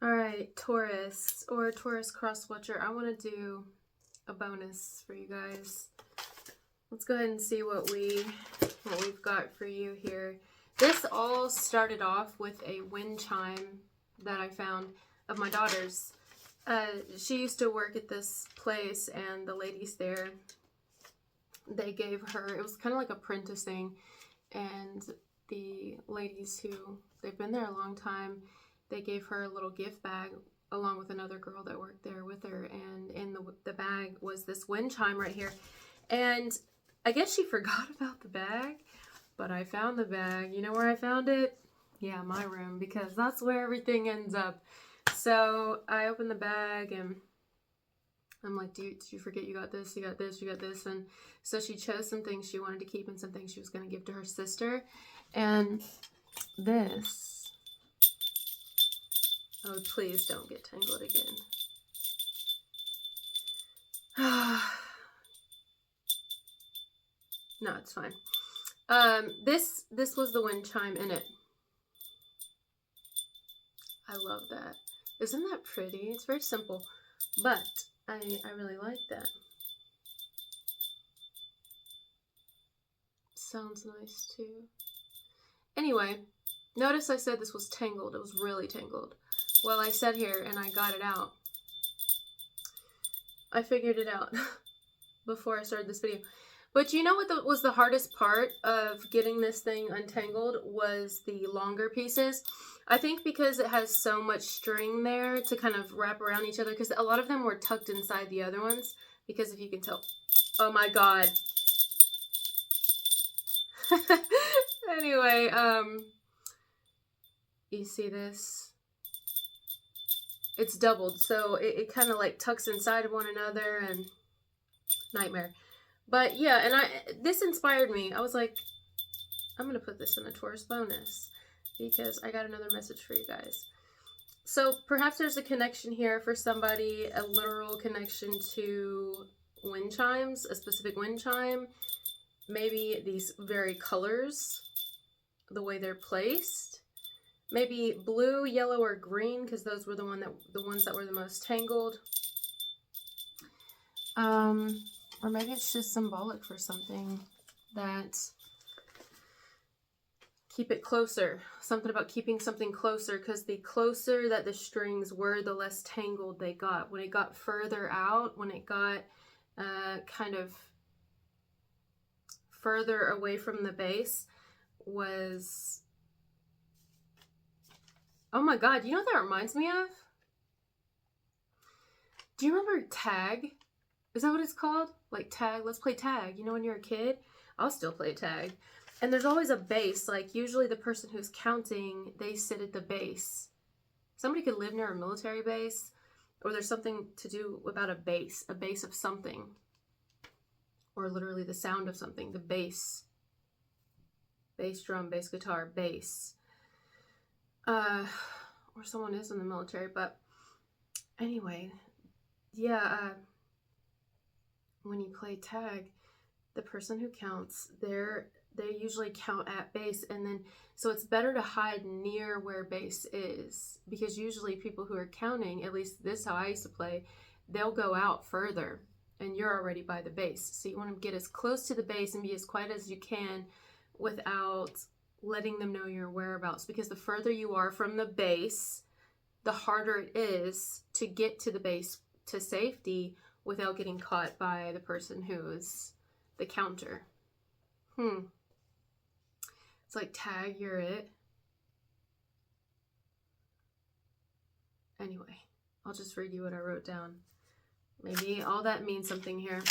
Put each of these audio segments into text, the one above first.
Alright, Taurus or Taurus cross watcher. I want to do a bonus for you guys. Let's go ahead and see what we've got for you here. This all started off with a wind chime that I found of my daughter's. She used to work at this place, and the ladies there, they gave her, it was kind of like apprenticing, and the ladies who, they've been there a long time, they gave her a little gift bag along with another girl that worked there with her, and in the bag was this wind chime right here. And I guess she forgot about the bag, but I found the bag. You know where I found it? Yeah, my room, because that's where everything ends up. So I opened the bag and I'm like, did you forget you got this, you got this, you got this? And so she chose some things she wanted to keep and some things she was going to give to her sister. And this, oh, please don't get tangled again. No, it's fine. This was the wind chime in it. I love that. Isn't that pretty? It's very simple, but I really like that. Sounds nice too. Anyway, notice I said this was tangled. It was really tangled. Well, I sat here and I got it out. I figured it out before I started this video. But you know what was the hardest part of getting this thing untangled was the longer pieces. I think because it has so much string there to kind of wrap around each other, because a lot of them were tucked inside the other ones, because if you can tell. Oh my god. Anyway, you see this? It's doubled, so it kind of like tucks inside of one another, and nightmare. But yeah, and this inspired me. I was like, I'm gonna put this in a Taurus bonus because I got another message for you guys. So perhaps there's a connection here for somebody, a literal connection to wind chimes, a specific wind chime. Maybe these very colors, the way they're placed. Maybe blue, yellow, or green, because those were the ones that were the most tangled. Or maybe it's just symbolic for something that, keep it closer. Something about keeping something closer, because the closer that the strings were, the less tangled they got. When it got further out, when it got kind of further away from the base, was... Oh my god, you know what that reminds me of? Do you remember tag? Is that what it's called? Like tag, let's play tag. You know when you're a kid? I'll still play tag. And there's always a base, like usually the person who's counting, they sit at the base. Somebody could live near a military base, or there's something to do about a base of something. Or literally the sound of something, the bass. Bass drum, bass guitar, bass. Or someone is in the military, but anyway, yeah, when you play tag, the person who counts, they usually count at base, and then, so it's better to hide near where base is, because usually people who are counting, at least this is how I used to play, they'll go out further, and you're already by the base, so you want to get as close to the base and be as quiet as you can without letting them know your whereabouts, because the further you are from the base, the harder it is to get to the base to safety without getting caught by the person who is the counter. It's like tag, you're it. Anyway, I'll just read you what I wrote down. Maybe all that means something here.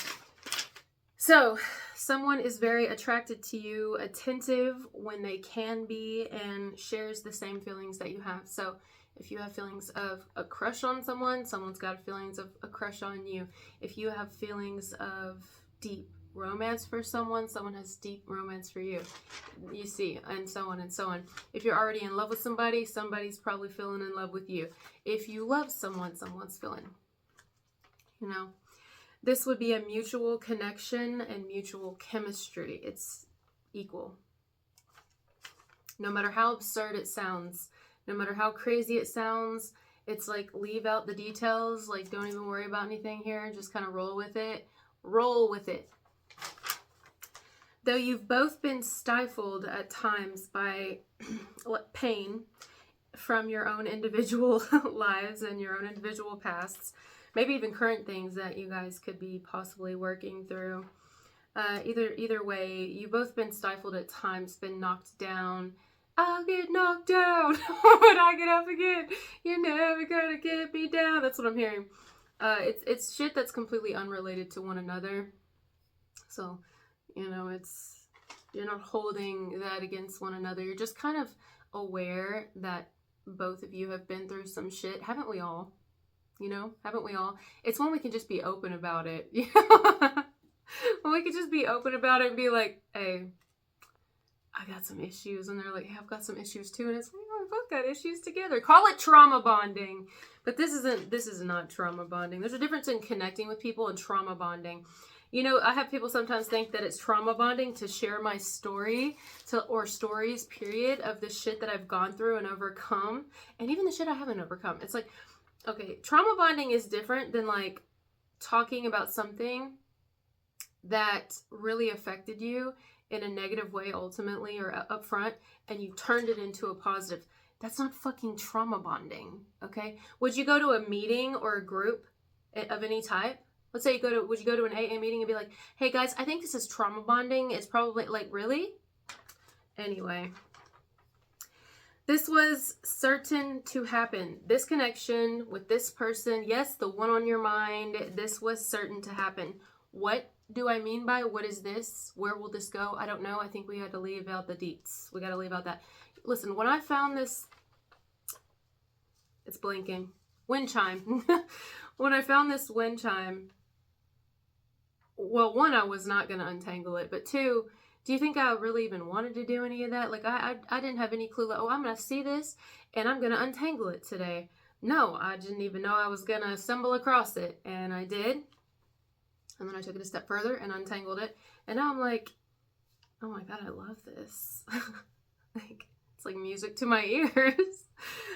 So, someone is very attracted to you, attentive when they can be, and shares the same feelings that you have. So, if you have feelings of a crush on someone, someone's got feelings of a crush on you. If you have feelings of deep romance for someone, someone has deep romance for you. You see, and so on and so on. If you're already in love with somebody, somebody's probably feeling in love with you. If you love someone, someone's feeling, you know. This would be a mutual connection and mutual chemistry. It's equal. No matter how absurd it sounds, no matter how crazy it sounds, It's like, leave out the details. Like, don't even worry about anything here. Just kind of roll with it. Roll with it. Though you've both been stifled at times by pain from your own individual lives and your own individual pasts, maybe even current things that you guys could be possibly working through. Either way, you've both been stifled at times, been knocked down. I'll get knocked down, but I get up again. You're never gonna get me down. That's what I'm hearing. It's shit that's completely unrelated to one another. So, you know, you're not holding that against one another. You're just kind of aware that both of you have been through some shit. Haven't we all? You know, haven't we all? It's when we can just be open about it. You know? When we could just be open about it and be like, hey, I got some issues. And they're like, hey, I've got some issues too. And it's like, oh, we both got issues together. Call it trauma bonding. But this is not trauma bonding. There's a difference in connecting with people and trauma bonding. You know, I have people sometimes think that it's trauma bonding to share my story or stories, period, of the shit that I've gone through and overcome. And even the shit I haven't overcome. It's like, okay, trauma bonding is different than like talking about something that really affected you in a negative way ultimately or up front, and you turned it into a positive. That's not fucking trauma bonding, okay? Would you go to a meeting or a group of any type? Let's say would you go to an AA meeting and be like, hey guys, I think this is trauma bonding. It's probably like, really? Anyway, this was certain to happen. This connection with this person, yes, the one on your mind, this was certain to happen. What do I mean by what is this? Where will this go? I don't know. I think we had to leave out the deets. We got to leave out that. Listen, when I found this, it's blinking. Wind chime. When I found this wind chime, well, one, I was not going to untangle it. But two, do you think I really even wanted to do any of that? Like, I didn't have any clue. Like, oh, I'm going to see this and I'm going to untangle it today. No, I didn't even know I was going to stumble across it. And I did. And then I took it a step further and untangled it. And now I'm like, oh my God, I love this. Like, it's like music to my ears.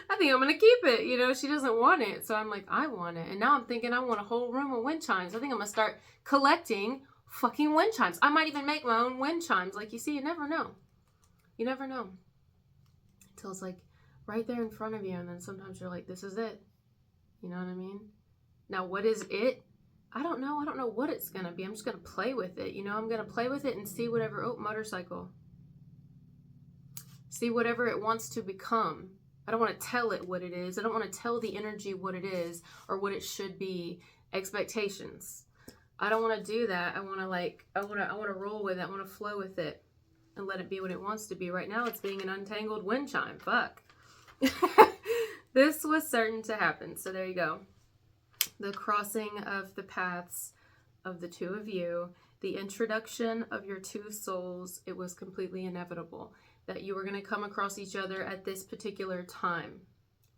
I think I'm going to keep it. You know, she doesn't want it. So I'm like, I want it. And now I'm thinking I want a whole room of wind chimes. I think I'm going to start collecting fucking wind chimes. I might even make my own wind chimes. Like, you see, you never know. You never know. Until it's like right there in front of you. And then sometimes you're like, this is it. You know what I mean? Now, what is it? I don't know. I don't know what it's going to be. I'm just going to play with it. You know, I'm going to play with it and see whatever. Oh, motorcycle. See whatever it wants to become. I don't want to tell it what it is. I don't want to tell the energy what it is or what it should be. Expectations. I don't want to do that. I want to I want to roll with it. I want to flow with it and let it be what it wants to be. Right now it's being an untangled wind chime. Fuck. This was certain to happen. So there you go. The crossing of the paths of the two of you, the introduction of your two souls, it was completely inevitable that you were going to come across each other at this particular time.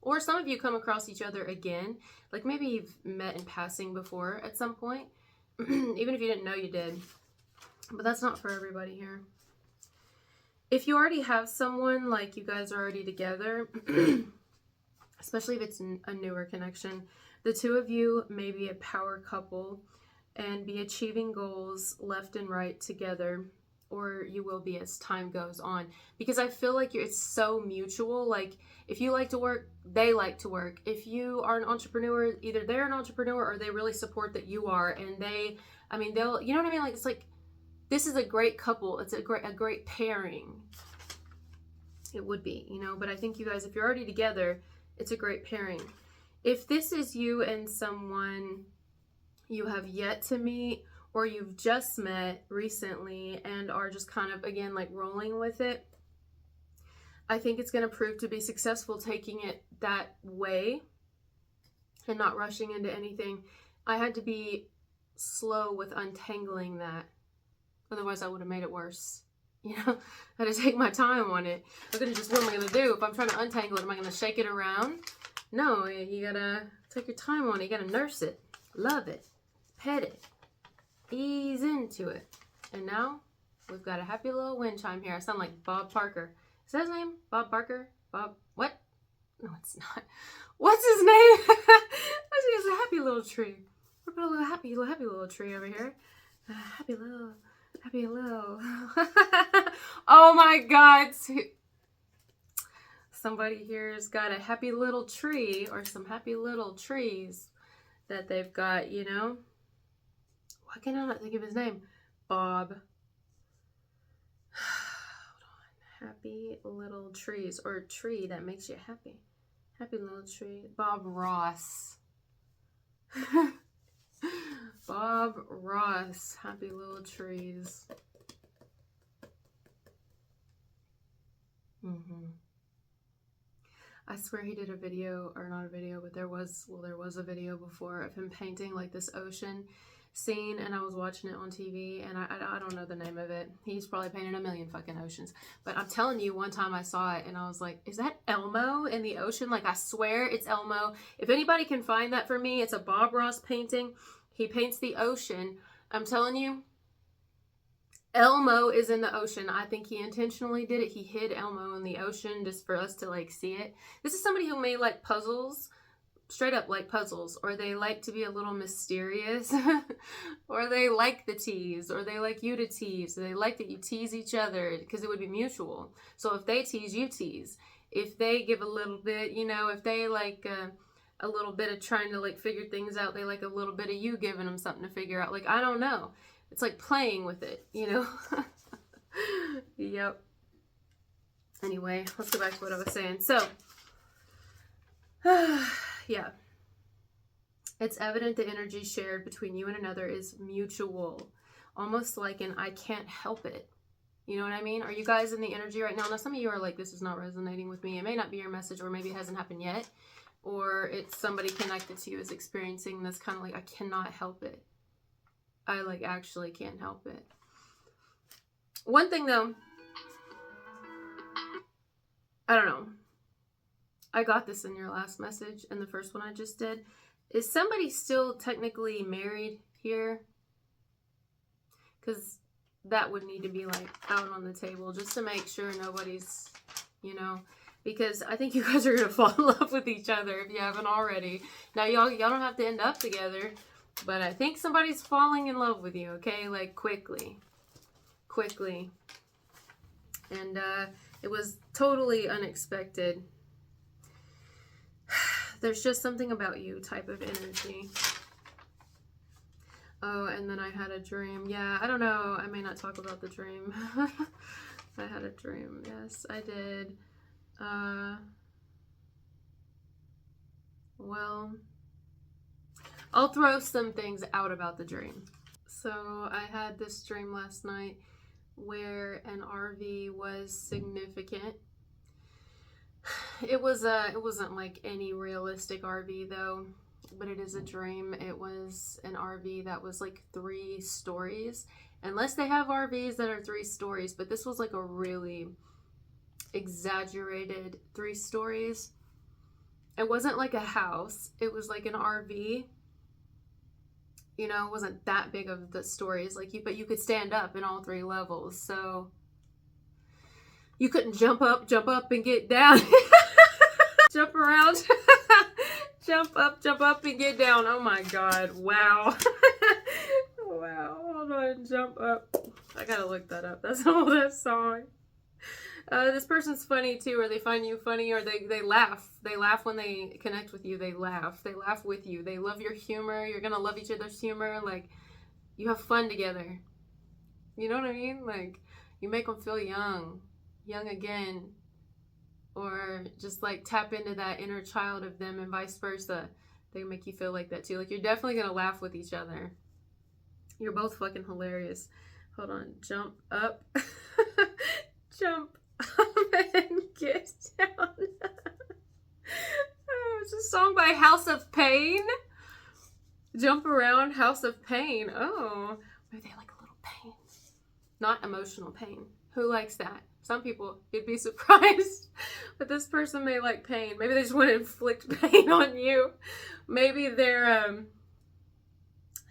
Or some of you come across each other again, like maybe you've met in passing before at some point, even if you didn't know you did. But that's not for everybody here. If you already have someone, like you guys are already together, especially if it's a newer connection, the two of you may be a power couple and be achieving goals left and right together, or you will be as time goes on. Because I feel like it's so mutual. Like, if you like to work, they like to work. If you are an entrepreneur, either they're an entrepreneur or they really support that you are. And they'll, you know what I mean? Like, it's like, this is a great couple. It's a great pairing. It would be, you know, but I think you guys, if you're already together, it's a great pairing. If this is you and someone you have yet to meet or you've just met recently and are just kind of, again, like rolling with it, I think it's going to prove to be successful taking it that way and not rushing into anything. I had to be slow with untangling that. Otherwise, I would have made it worse. You know, I had to take my time on it. I couldn't just, what am I going to do? If I'm trying to untangle it, am I going to shake it around? No, you gotta take your time on it. You gotta nurse it, love it, pet it, ease into it. And now we've got a happy little wind chime here. I sound like Bob Parker. Is that his name? Bob Parker? Bob, what? No, it's not. What's his name? He's a happy little tree. We've got a little happy little tree over here. Happy little. Oh my God. Somebody here's got a happy little tree, or some happy little trees that they've got, you know? Why can I not think of his name? Bob. Hold on. Happy little trees, or a tree that makes you happy. Happy little tree. Bob Ross. Bob Ross. Happy little trees. I swear he did a video, or not a video, but there was a video before of him painting like this ocean scene, and I was watching it on TV, and I don't know the name of it. He's probably painted a million fucking oceans, but I'm telling you, one time I saw it and I was like, is that Elmo in the ocean? Like, I swear it's Elmo. If anybody can find that for me, it's a Bob Ross painting. He paints the ocean. I'm telling you, Elmo is in the ocean. I think he intentionally did it. He hid Elmo in the ocean just for us to like see it. This is somebody who may like puzzles, straight up like puzzles, or they like to be a little mysterious, or they like the tease, or they like you to tease, or they like that you tease each other, because it would be mutual. So if they tease, you tease. If they give a little bit, you know, if they like a little bit of trying to like figure things out, they like a little bit of you giving them something to figure out. Like, I don't know. It's like playing with it, you know? Yep. Anyway, let's go back to what I was saying. So, yeah. It's evident the energy shared between you and another is mutual. Almost like an I can't help it. You know what I mean? Are you guys in the energy right now? Now, some of you are like, this is not resonating with me. It may not be your message, or maybe it hasn't happened yet. Or it's somebody connected to you is experiencing this kind of like, I cannot help it. I like actually can't help it. One thing though, I don't know. I got this in your last message, and the first one I just did. Is somebody still technically married here? Because that would need to be like out on the table just to make sure nobody's, you know, because I think you guys are going to fall in love with each other if you haven't already. Now, y'all don't have to end up together. But I think somebody's falling in love with you, okay? Like, quickly. Quickly. And it was totally unexpected. There's just something about you type of energy. Oh, and then I had a dream. Yeah, I don't know. I may not talk about the dream. I had a dream. Yes, I did. Well, I'll throw some things out about the dream. So I had this dream last night where an RV was significant. It wasn't like any realistic RV though, but it is a dream. It was an RV that was like 3 stories. Unless they have RVs that are 3 stories, but this was like a really exaggerated 3 stories. It wasn't like a house. It was like an RV. You know, it wasn't that big of the stories, like but you could stand up in all 3 levels, so you couldn't jump up and get down. Jump around. jump up and get down. Oh my God, wow. Wow, hold on, jump up. I gotta look that up. That's an old song. This person's funny too, or they find you funny, or they laugh. They laugh when they connect with you. They laugh with you. They love your humor. You're gonna love each other's humor. Like, you have fun together. You know what I mean? Like, you make them feel young again, or just like tap into that inner child of them, and vice versa. They make you feel like that too. Like, you're definitely gonna laugh with each other. You're both fucking hilarious. Hold on, jump up. Jump and get down. Oh, it's a song by House of Pain. Jump around, House of Pain. Oh, maybe they like a little pain. Not emotional pain. Who likes that? Some people, you'd be surprised. But this person may like pain. Maybe they just want to inflict pain on you. Maybe they're a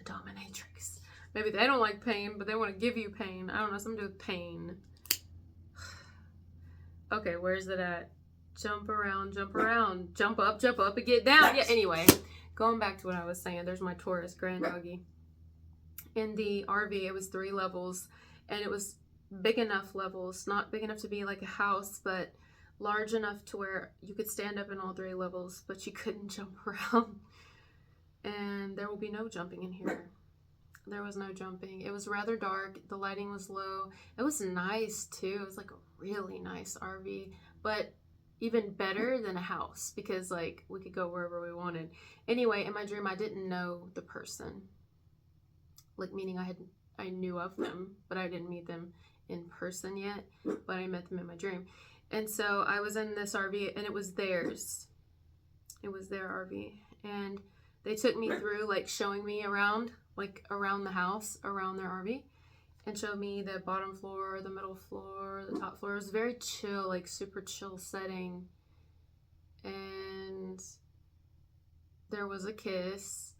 dominatrix. Maybe they don't like pain, but they want to give you pain. I don't know, something to do with pain. Okay, where's it at? jump around, jump around, jump up, and get down. Yeah, anyway, going back to what I was saying, there's my Taurus grand doggy. In the RV, it was 3 levels, and it was big enough levels, not big enough to be like a house, but large enough to where you could stand up in all 3 levels, but you couldn't jump around. And there will be no jumping in here. There was no jumping. It was rather dark. The lighting was low. It was nice too. It was like a really nice RV, but even better than a house because like we could go wherever we wanted. Anyway, in my dream, I didn't know the person. Like meaning I knew of them, but I didn't meet them in person yet, but I met them in my dream. And so I was in this RV and it was theirs. It was their RV. And they took me through like showing me around, like around the house, around their RV, and showed me the bottom floor, the middle floor, the top floor. It was very chill, like super chill setting. And there was a kiss.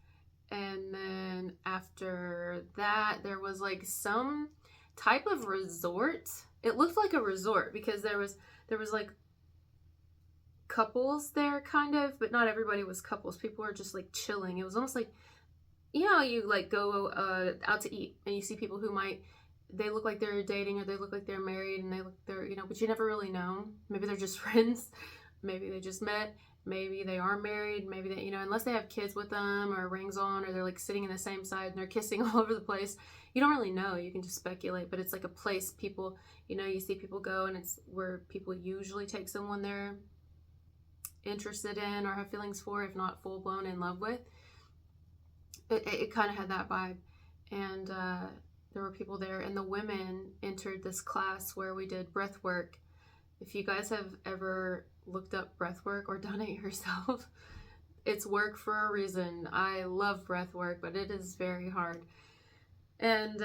And then after that, there was like some type of resort. It looked like a resort because there was like couples there kind of, but not everybody was couples. People were just like chilling. It was almost like, you know, you like go out to eat and you see people who they look like they're dating or they look like they're married and they're, you know, but you never really know. Maybe they're just friends. Maybe they just met. Maybe they are married. Maybe they, you know, unless they have kids with them or rings on or they're like sitting in the same side and they're kissing all over the place. You don't really know. You can just speculate, but it's like a place people, you know, you see people go and it's where people usually take someone they're interested in or have feelings for, if not full blown in love with. It kind of had that vibe. And there were people there and the women entered this class where we did breath work. If you guys have ever looked up breath work or done it yourself, it's work for a reason. I love breath work, but it is very hard. And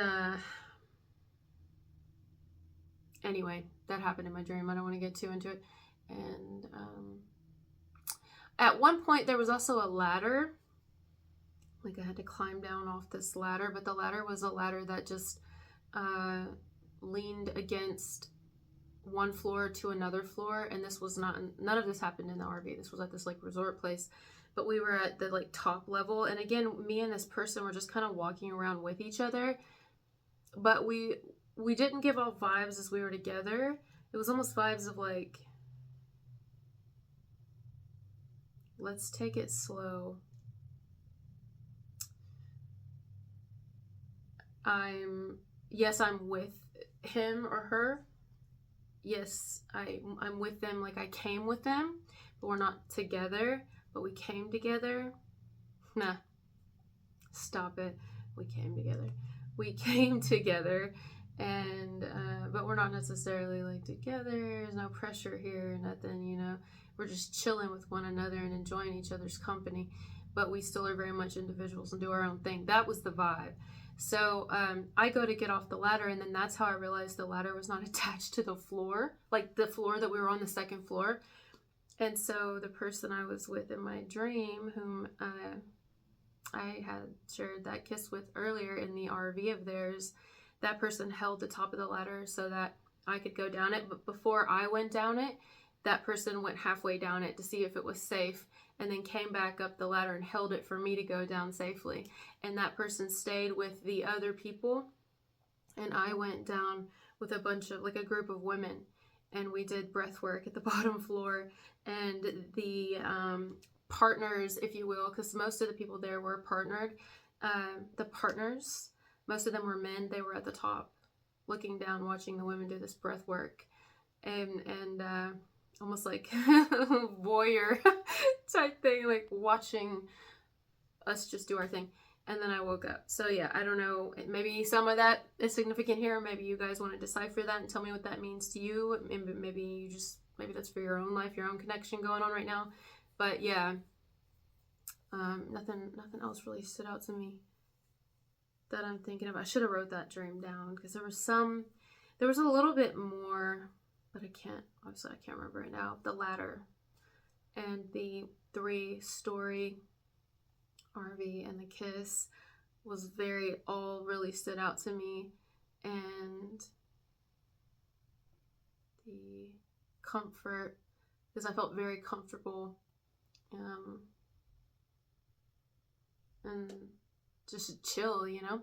anyway, that happened in my dream. I don't want to get too into it. And at one point there was also a ladder. Like I had to climb down off this ladder, but the ladder was a ladder that just leaned against one floor to another floor. And this was none of this happened in the RV. This was at this like resort place, but we were at the like top level. And again, me and this person were just kind of walking around with each other, but we didn't give off vibes as we were together. It was almost vibes of like, let's take it slow. I'm with him or her. Yes, I'm with them, like I came with them, but we're not together, but we came together. Nah, stop it. We came together. We came together, and but we're not necessarily like together. There's no pressure here, nothing, you know. We're just chilling with one another and enjoying each other's company, but we still are very much individuals and do our own thing. That was the vibe. So I go to get off the ladder, and then that's how I realized the ladder was not attached to the floor, like the floor that we were on, the second floor. And so the person I was with in my dream, whom I had shared that kiss with earlier in the RV of theirs, that person held the top of the ladder so that I could go down it. But before I went down it, that person went halfway down it to see if it was safe, and then came back up the ladder and held it for me to go down safely. And that person stayed with the other people, and I went down with a bunch of, like a group of women, and we did breath work at the bottom floor. And the partners, if you will, because most of the people there were partnered, the partners, most of them were men. They were at the top looking down, watching the women do this breath work, and almost like voyeur type thing, like watching us just do our thing. And then I woke up. So yeah, I don't know, maybe some of that is significant here. Maybe you guys want to decipher that and tell me what that means to you. Maybe that's for your own life, your own connection going on right now. But yeah, nothing else really stood out to me that I'm thinking of. I should have wrote that dream down because there was a little bit more, but I can't remember right now. The ladder and the 3-story RV and the kiss was all really stood out to me. And the comfort because I felt very comfortable and just chill, you know.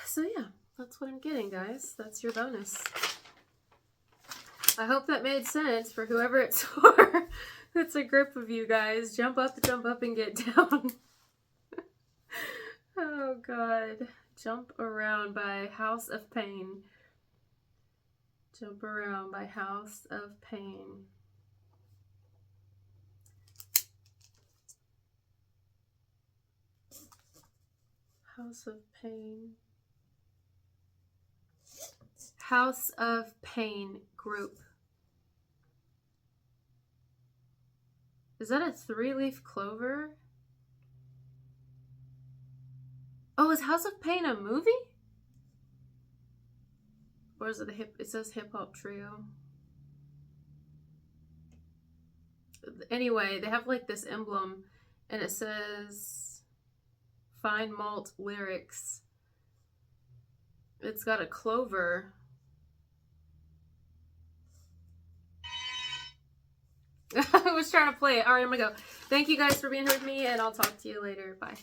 So yeah, that's what I'm getting, guys. That's your bonus. I hope that made sense for whoever it's for. It's a group of you guys. Jump up, and get down. Oh God. Jump Around by House of Pain. Jump Around by House of Pain. House of Pain. House of Pain group. Is that a 3-leaf clover? Oh, is House of Pain a movie? Or is it it says hip hop trio. Anyway, they have like this emblem and it says Fine Malt Lyrics. It's got a clover. I was trying to play it. All right, I'm gonna go. Thank you guys for being here with me, and I'll talk to you later. Bye.